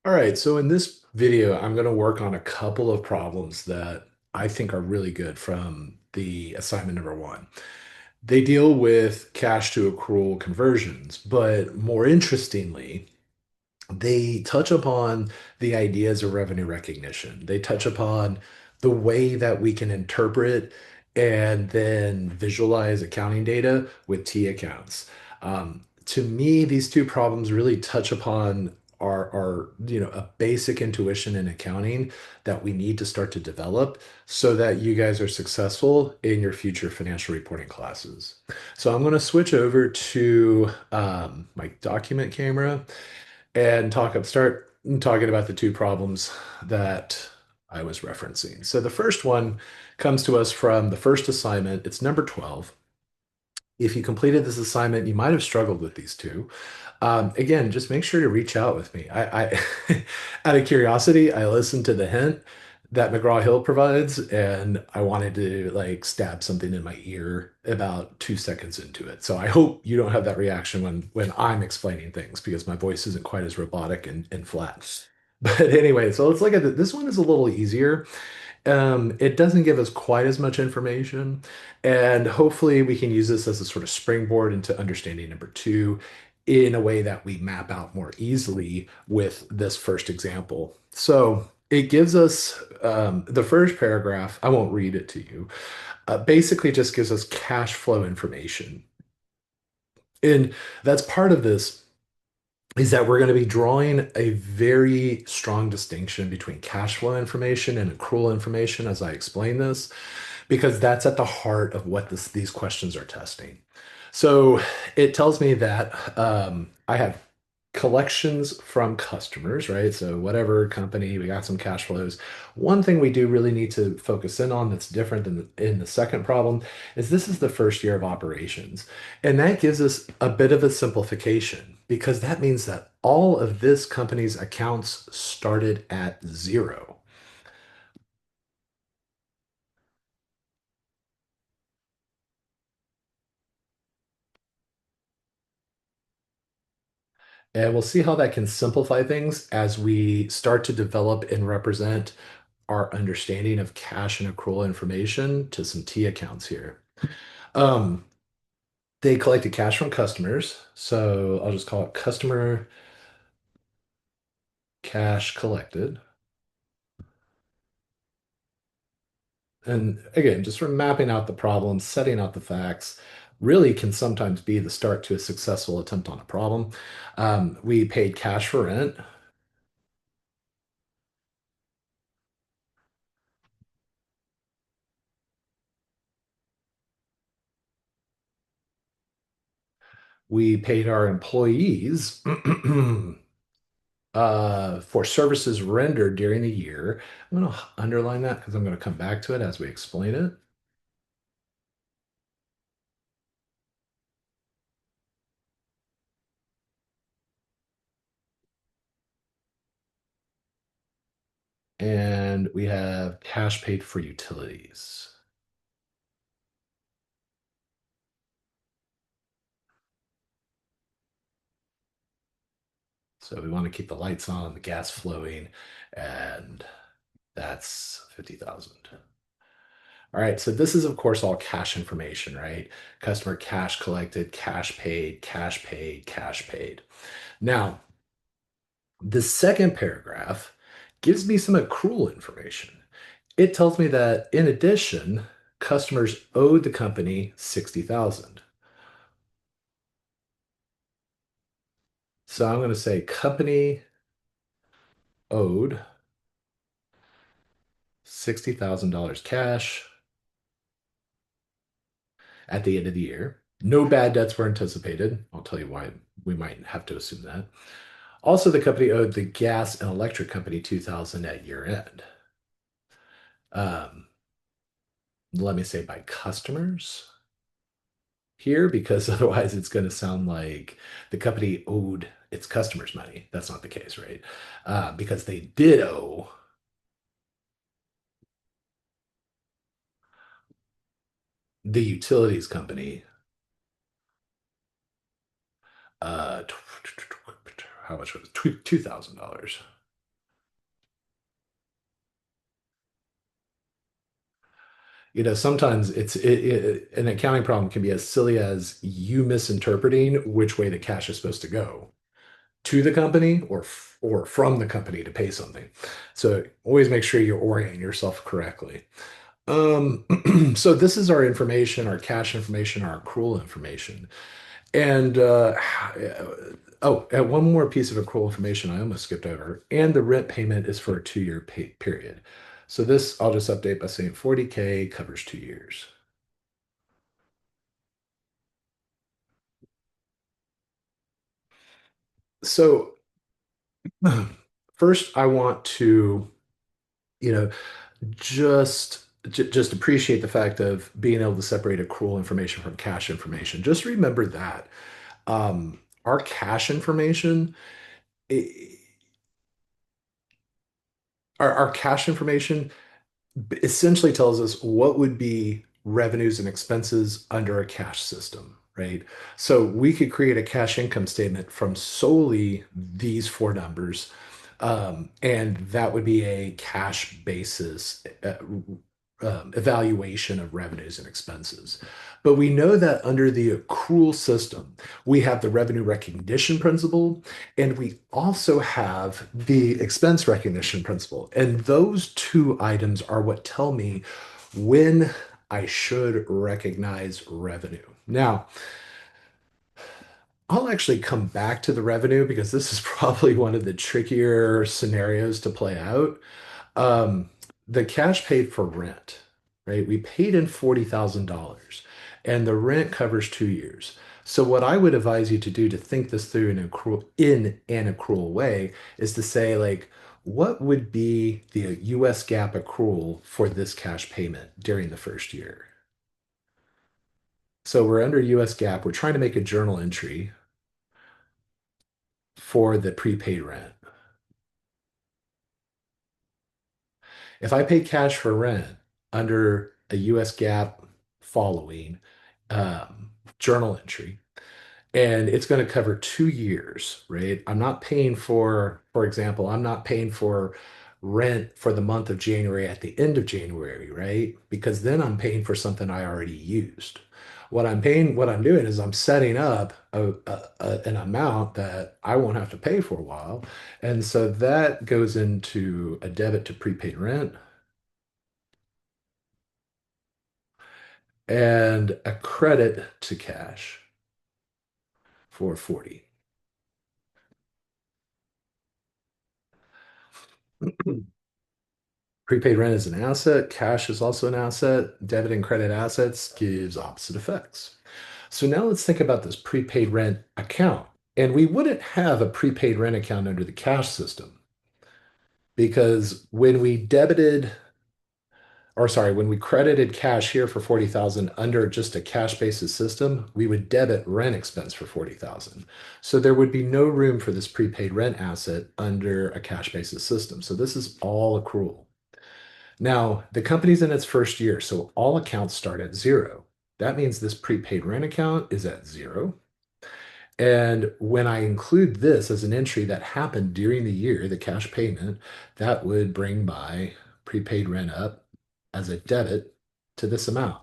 All right, so in this video, I'm going to work on a couple of problems that I think are really good from the assignment number one. They deal with cash to accrual conversions, but more interestingly, they touch upon the ideas of revenue recognition. They touch upon the way that we can interpret and then visualize accounting data with T accounts. To me, these two problems really touch upon a basic intuition in accounting that we need to start to develop so that you guys are successful in your future financial reporting classes. So I'm going to switch over to my document camera and start talking about the two problems that I was referencing. So the first one comes to us from the first assignment. It's number 12. If you completed this assignment, you might have struggled with these two. Again, just make sure to reach out with me. Out of curiosity, I listened to the hint that McGraw Hill provides, and I wanted to like stab something in my ear about 2 seconds into it. So I hope you don't have that reaction when I'm explaining things because my voice isn't quite as robotic and flat. But anyway, so let's look at it. This one is a little easier. It doesn't give us quite as much information, and hopefully we can use this as a sort of springboard into understanding number two in a way that we map out more easily with this first example. So it gives us the first paragraph. I won't read it to you. Basically, just gives us cash flow information, and that's part of this is that we're going to be drawing a very strong distinction between cash flow information and accrual information as I explain this, because that's at the heart of what these questions are testing. So it tells me that I have collections from customers, right? So whatever company, we got some cash flows. One thing we do really need to focus in on that's different than in the second problem is this is the first year of operations. And that gives us a bit of a simplification because that means that all of this company's accounts started at zero. And we'll see how that can simplify things as we start to develop and represent our understanding of cash and accrual information to some T accounts here. Um, they collected cash from customers, so I'll just call it customer cash collected. And again, just from mapping out the problem, setting out the facts, really can sometimes be the start to a successful attempt on a problem. We paid cash for rent. We paid our employees for services rendered during the year. I'm going to underline that because I'm going to come back to it as we explain it. And we have cash paid for utilities. So we want to keep the lights on, the gas flowing, and that's 50,000. All right, so this is of course all cash information, right? Customer cash collected, cash paid, cash paid, cash paid. Now, the second paragraph gives me some accrual information. It tells me that in addition, customers owed the company 60,000. So I'm going to say company owed $60,000 cash at the end of the year. No bad debts were anticipated. I'll tell you why we might have to assume that. Also, the company owed the gas and electric company 2,000 at year end. Um, Let me say by customers here, because otherwise it's going to sound like the company owed its customers money. That's not the case, right? Because they did owe the utilities company uh, how much was it? $2,000. Sometimes an accounting problem can be as silly as you misinterpreting which way the cash is supposed to go to the company or from the company to pay something. So always make sure you orient yourself correctly. So this is our information, our cash information, our accrual information. And one more piece of accrual information I almost skipped over. And the rent payment is for a 2-year pay period. So this I'll just update by saying 40K covers 2 years. So first, I want to, you know, just appreciate the fact of being able to separate accrual information from cash information. Just remember that our cash information, i- our cash information essentially tells us what would be revenues and expenses under a cash system, right? So we could create a cash income statement from solely these four numbers, and that would be a cash basis evaluation of revenues and expenses. But we know that under the accrual system, we have the revenue recognition principle, and we also have the expense recognition principle. And those two items are what tell me when I should recognize revenue. Now, I'll actually come back to the revenue because this is probably one of the trickier scenarios to play out. Um, the cash paid for rent, right? We paid in $40,000 and the rent covers 2 years. So what I would advise you to do to think this through in an accrual way is to say like, what would be the US GAAP accrual for this cash payment during the first year? So we're under US GAAP. We're trying to make a journal entry for the prepaid rent. If I pay cash for rent under a US GAAP following journal entry, and it's going to cover 2 years, right? I'm not paying for example, I'm not paying for rent for the month of January at the end of January, right? Because then I'm paying for something I already used. What I'm doing is I'm setting up an amount that I won't have to pay for a while. And so that goes into a debit to prepaid rent and a credit to cash for 40. Prepaid rent is an asset, cash is also an asset. Debit and credit assets gives opposite effects. So now let's think about this prepaid rent account. And we wouldn't have a prepaid rent account under the cash system because when we credited cash here for 40,000 under just a cash basis system, we would debit rent expense for 40,000. So there would be no room for this prepaid rent asset under a cash basis system. So this is all accrual. Now, the company's in its first year, so all accounts start at zero. That means this prepaid rent account is at zero. And when I include this as an entry that happened during the year, the cash payment, that would bring my prepaid rent up as a debit to this amount,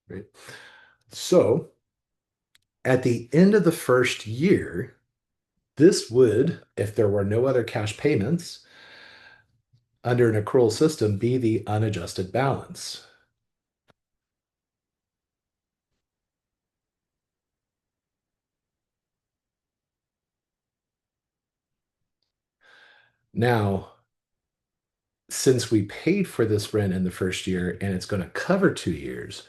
right? So at the end of the first year, this would, if there were no other cash payments under an accrual system, be the unadjusted balance. Now, since we paid for this rent in the first year and it's going to cover 2 years,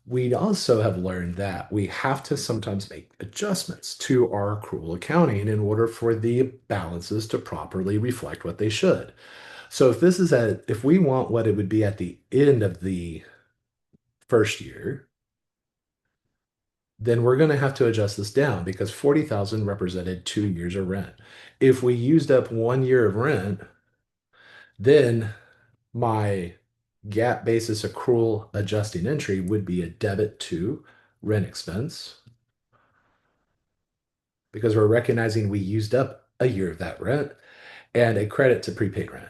we also have learned that we have to sometimes make adjustments to our accrual accounting in order for the balances to properly reflect what they should. So if we want what it would be at the end of the first year, then we're going to have to adjust this down because 40,000 represented 2 years of rent. If we used up 1 year of rent, then my GAAP basis accrual adjusting entry would be a debit to rent expense because we're recognizing we used up a year of that rent and a credit to prepaid rent.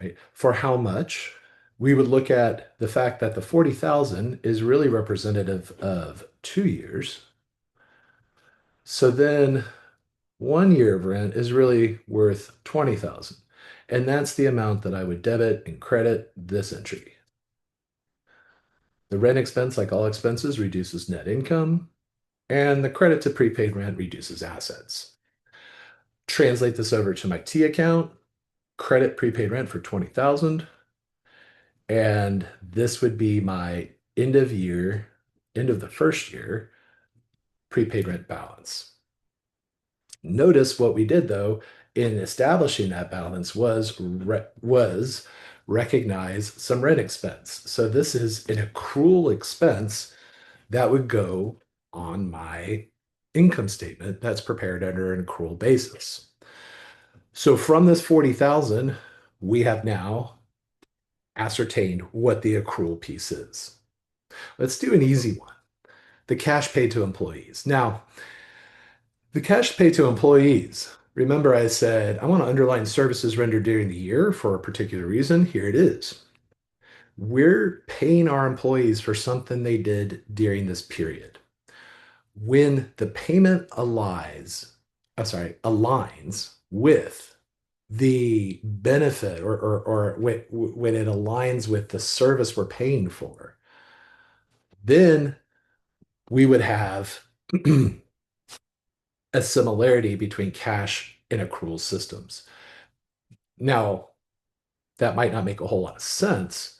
right? For how much? We would look at the fact that the 40,000 is really representative of 2 years. So then 1 year of rent is really worth 20,000. And that's the amount that I would debit and credit this entry. The rent expense, like all expenses, reduces net income, and the credit to prepaid rent reduces assets. Translate this over to my T account, credit prepaid rent for 20,000, and this would be my end of year, end of the first year prepaid rent balance. Notice what we did though in establishing that balance was recognize some rent expense. So this is an accrual expense that would go on my income statement that's prepared under an accrual basis. So from this 40,000, we have now ascertained what the accrual piece is. Let's do an easy one. The cash paid to employees. Now, the cash paid to employees. Remember, I said I want to underline services rendered during the year for a particular reason. Here it is. We're paying our employees for something they did during this period. When the payment aligns with the benefit or when it aligns with the service we're paying for, then we would have a similarity between cash and accrual systems. Now, that might not make a whole lot of sense,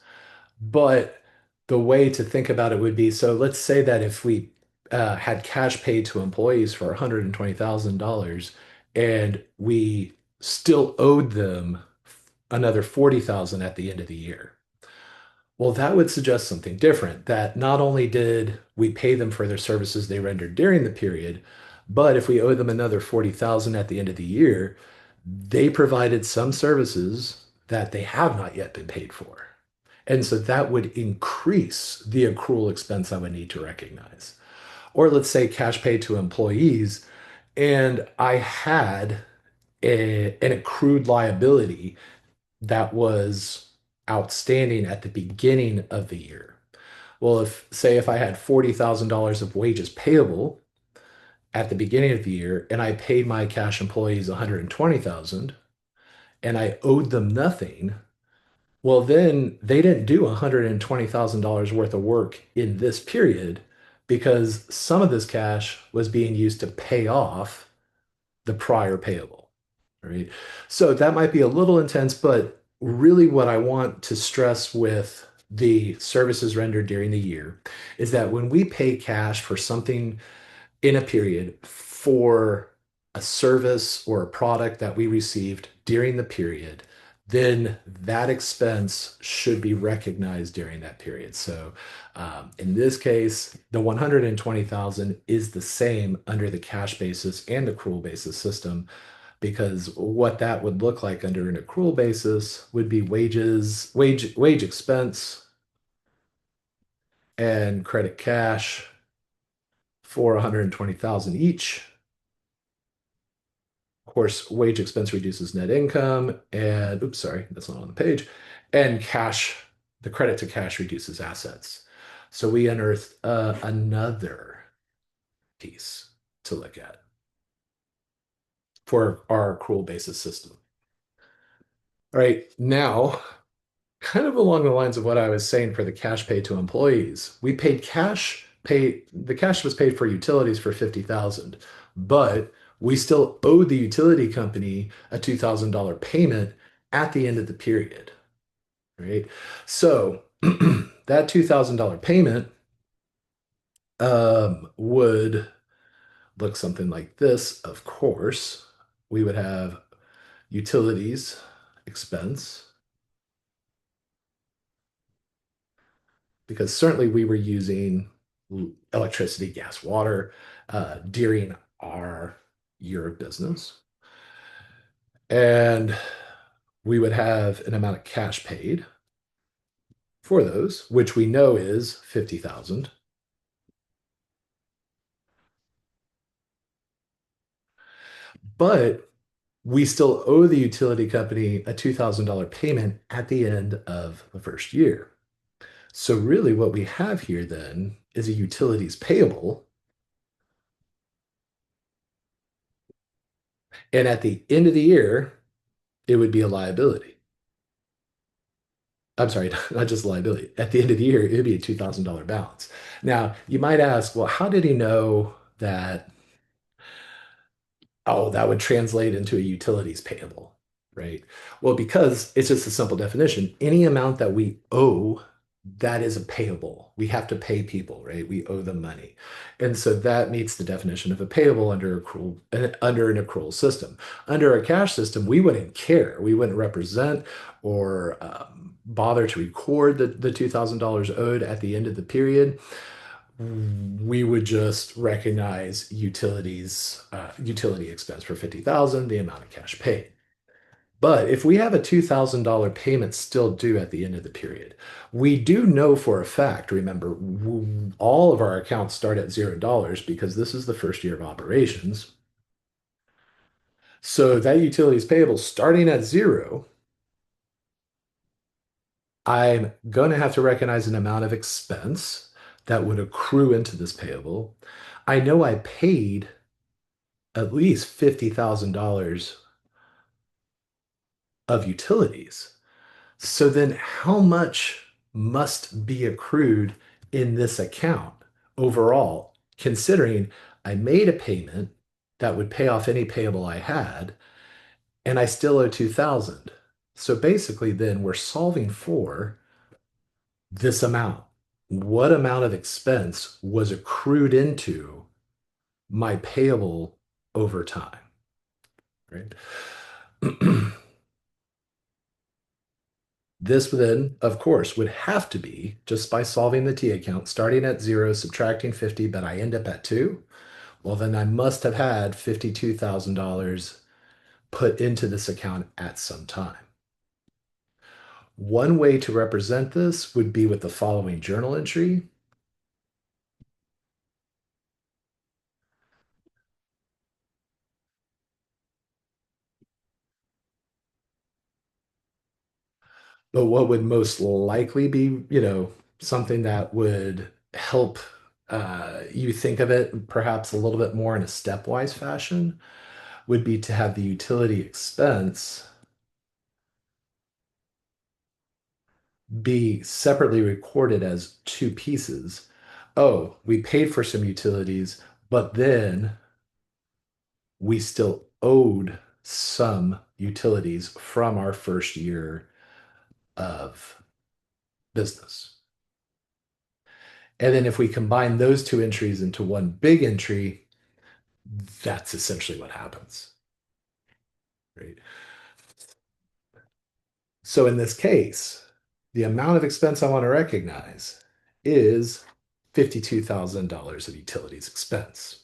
but the way to think about it would be so let's say that if we had cash paid to employees for $120,000 and we still owed them another 40,000 at the end of the year. Well, that would suggest something different, that not only did we pay them for their services they rendered during the period, but if we owe them another 40,000 at the end of the year, they provided some services that they have not yet been paid for. And so that would increase the accrual expense I would need to recognize. Or let's say cash paid to employees, and I had an accrued liability that was outstanding at the beginning of the year. Well, if I had $40,000 of wages payable at the beginning of the year and I paid my cash employees 120,000 and I owed them nothing, well then they didn't do $120,000 worth of work in this period because some of this cash was being used to pay off the prior payable, right? So that might be a little intense, but really what I want to stress with the services rendered during the year is that when we pay cash for something in a period for a service or a product that we received during the period, then that expense should be recognized during that period. So in this case, the 120,000 is the same under the cash basis and accrual basis system because what that would look like under an accrual basis would be wage expense and credit cash for 120,000 each. Of course, wage expense reduces net income and oops, sorry, that's not on the page. And cash, the credit to cash reduces assets. So we unearthed another piece to look at for our accrual basis system. All right, now kind of along the lines of what I was saying for the cash paid to employees, the cash was paid for utilities for 50,000, but we still owed the utility company a $2,000 payment at the end of the period, right? So that $2,000 payment would look something like this. Of course, we would have utilities expense because certainly we were using electricity, gas, water during our year of business. And we would have an amount of cash paid for those, which we know is 50,000. But We still owe the utility company a $2,000 payment at the end of the first year. So really what we have here then is a utilities payable, and at the end of the year, it would be a liability. I'm sorry, not just a liability. At the end of the year, it would be a $2,000 balance. Now, you might ask, well, how did he know that oh, that would translate into a utilities payable, right? Well, because it's just a simple definition. Any amount that we owe, that is a payable. We have to pay people, right? We owe them money. And so that meets the definition of a payable under an accrual system. Under a cash system, we wouldn't care. We wouldn't represent or bother to record the $2,000 owed at the end of the period. We would just recognize utility expense for 50,000, the amount of cash paid. But if we have a $2,000 payment still due at the end of the period, we do know for a fact, remember, all of our accounts start at $0 because this is the first year of operations. So that utilities payable starting at zero, I'm going to have to recognize an amount of expense that would accrue into this payable. I know I paid at least $50,000 of utilities. So then how much must be accrued in this account overall, considering I made a payment that would pay off any payable I had, and I still owe 2,000. So basically then we're solving for this amount. What amount of expense was accrued into my payable over time, right? This then, of course, would have to be just by solving the T account, starting at zero, subtracting 50, but I end up at two. Well, then I must have had $52,000 put into this account at some time. One way to represent this would be with the following journal entry. But what would most likely be, something that would help you think of it perhaps a little bit more in a stepwise fashion would be to have the utility expense be separately recorded as two pieces. Oh, we paid for some utilities, but then we still owed some utilities from our first year of business. And then if we combine those two entries into one big entry, that's essentially what happens, right? So in this case, the amount of expense I want to recognize is $52,000 of utilities expense.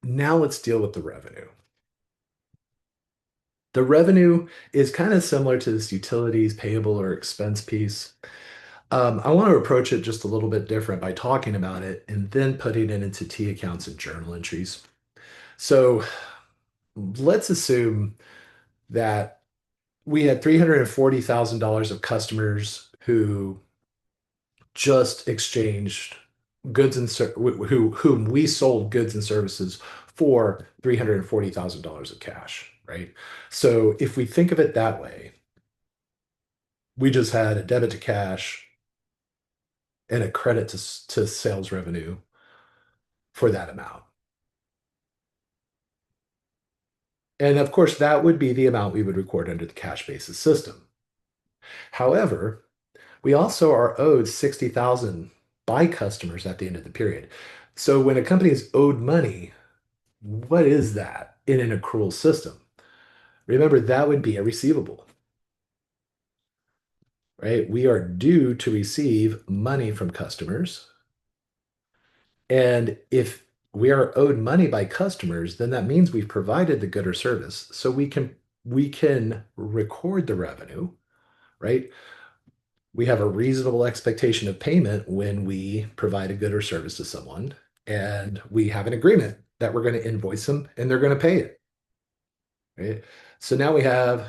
Now let's deal with the revenue. The revenue is kind of similar to this utilities payable or expense piece. I want to approach it just a little bit different by talking about it and then putting it into T accounts and journal entries. So let's assume that we had $340,000 of customers who just exchanged goods and whom we sold goods and services for $340,000 of cash, right? So if we think of it that way, we just had a debit to cash and a credit to sales revenue for that amount. And of course, that would be the amount we would record under the cash basis system. However, we also are owed 60,000 by customers at the end of the period. So when a company is owed money, what is that in an accrual system? Remember, that would be a receivable, right? We are due to receive money from customers. And if we are owed money by customers, then that means we've provided the good or service. So we can record the revenue, right? We have a reasonable expectation of payment when we provide a good or service to someone, and we have an agreement that we're going to invoice them and they're going to pay it, right? So now we have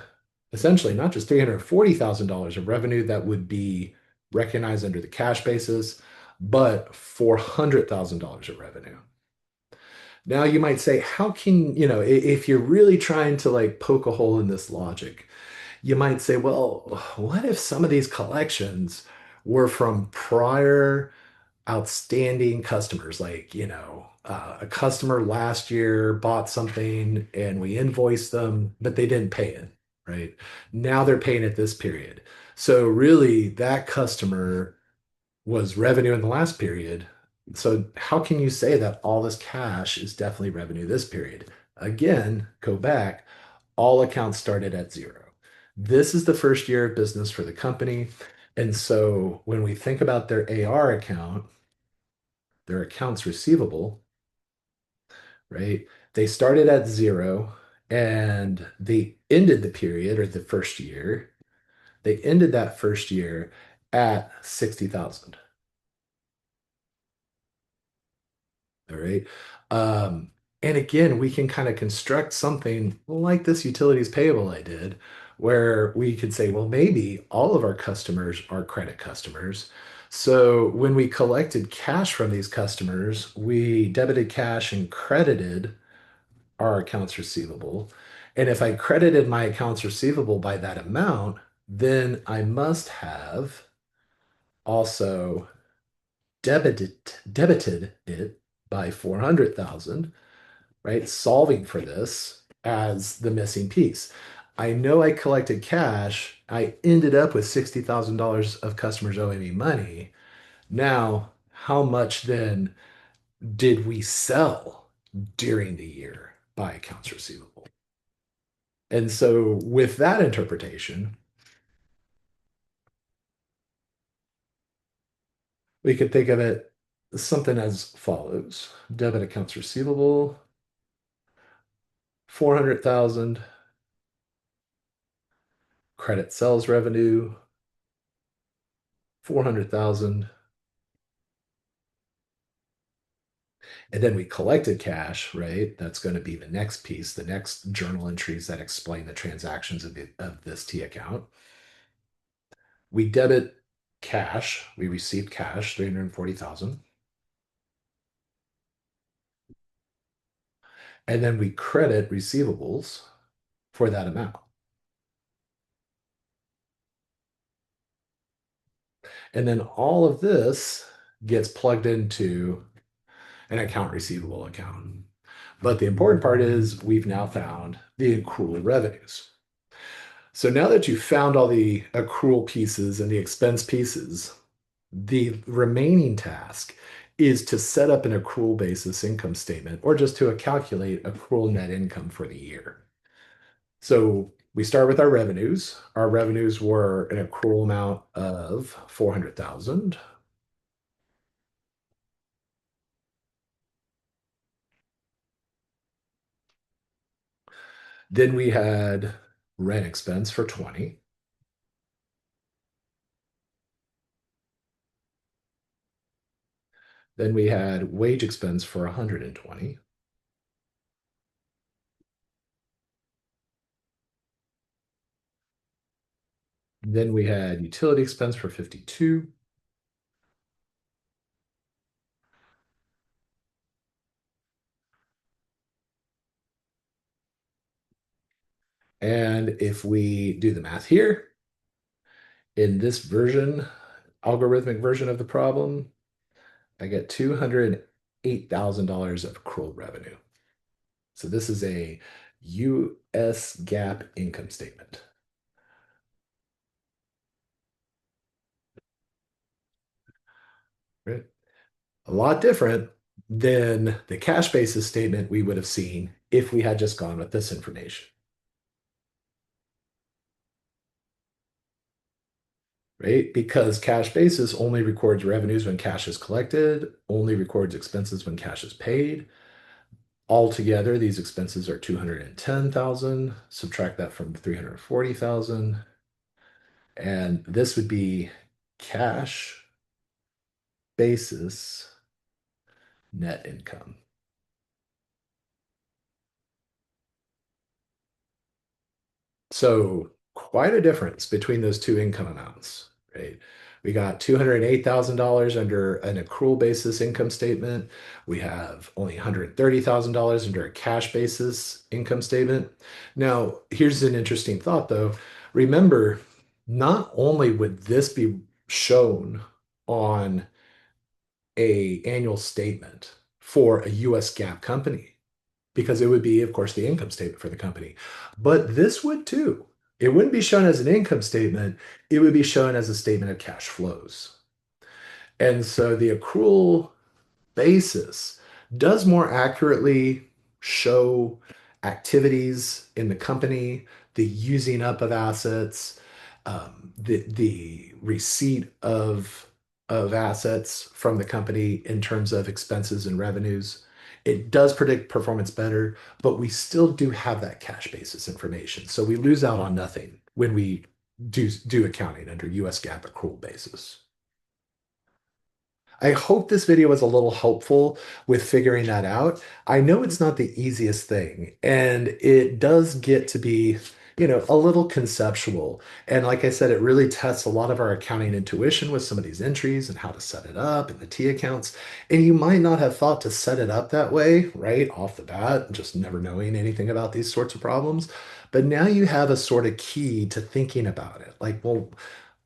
essentially not just $340,000 of revenue that would be recognized under the cash basis, but $400,000 of revenue. Now you might say, how can, if you're really trying to like poke a hole in this logic, you might say, well, what if some of these collections were from prior outstanding customers? Like, a customer last year bought something and we invoiced them, but they didn't pay it, right? Now they're paying it this period. So really, that customer was revenue in the last period. So how can you say that all this cash is definitely revenue this period? Again, go back, all accounts started at zero. This is the first year of business for the company. And so when we think about their AR account, their accounts receivable, right? They started at zero and they ended the period or the first year. They ended that first year at 60,000. All right. Um, and again, we can kind of construct something like this utilities payable I did, where we could say, well, maybe all of our customers are credit customers. So when we collected cash from these customers, we debited cash and credited our accounts receivable. And if I credited my accounts receivable by that amount, then I must have also debited it by 400,000, right? Solving for this as the missing piece. I know I collected cash. I ended up with $60,000 of customers owing me money. Now, how much then did we sell during the year by accounts receivable? And so, with that interpretation, we could think of it something as follows: debit accounts receivable, 400,000, credit sales revenue, 400,000, and then we collected cash, right? That's going to be the next piece, the next journal entries that explain the transactions of this T account. We debit cash, we received cash, 340,000, and then we credit receivables for that amount. And then all of this gets plugged into an account receivable account. But the important part is we've now found the accrual revenues. So now that you've found all the accrual pieces and the expense pieces, the remaining task is to set up an accrual basis income statement or just to calculate accrual net income for the year. So we start with our revenues. Our revenues were an accrual amount of 400,000. Then we had rent expense for 20. Then we had wage expense for 120. Then we had utility expense for 52. And if we do the math here, in this version, algorithmic version of the problem, I get $208,000 of accrual revenue. So this is a US GAAP income statement. Right? A lot different than the cash basis statement we would have seen if we had just gone with this information. Right? Because cash basis only records revenues when cash is collected, only records expenses when cash is paid. Altogether, these expenses are 210,000. Subtract that from 340,000. And this would be cash basis net income. So quite a difference between those two income amounts, right? We got $208,000 under an accrual basis income statement. We have only $130,000 under a cash basis income statement. Now, here's an interesting thought though. Remember, not only would this be shown on a annual statement for a US GAAP company, because it would be, of course, the income statement for the company. But this would too. It wouldn't be shown as an income statement, it would be shown as a statement of cash flows. And so the accrual basis does more accurately show activities in the company, the using up of assets, the receipt of assets from the company in terms of expenses and revenues. It does predict performance better, but we still do have that cash basis information. So we lose out on nothing when we do accounting under US GAAP accrual basis. I hope this video was a little helpful with figuring that out. I know it's not the easiest thing, and it does get to be, a little conceptual. And like I said, it really tests a lot of our accounting intuition with some of these entries and how to set it up and the T accounts. And you might not have thought to set it up that way, right, off the bat, just never knowing anything about these sorts of problems. But now you have a sort of key to thinking about it. Like, well,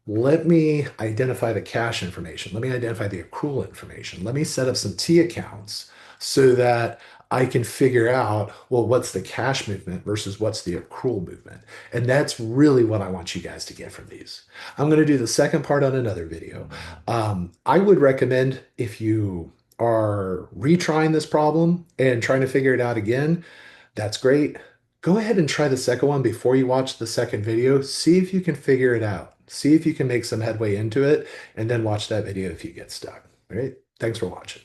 let me identify the cash information. Let me identify the accrual information. Let me set up some T accounts so that I can figure out, well, what's the cash movement versus what's the accrual movement. And that's really what I want you guys to get from these. I'm going to do the second part on another video. I would recommend if you are retrying this problem and trying to figure it out again, that's great. Go ahead and try the second one before you watch the second video. See if you can figure it out. See if you can make some headway into it, and then watch that video if you get stuck. All right. Thanks for watching.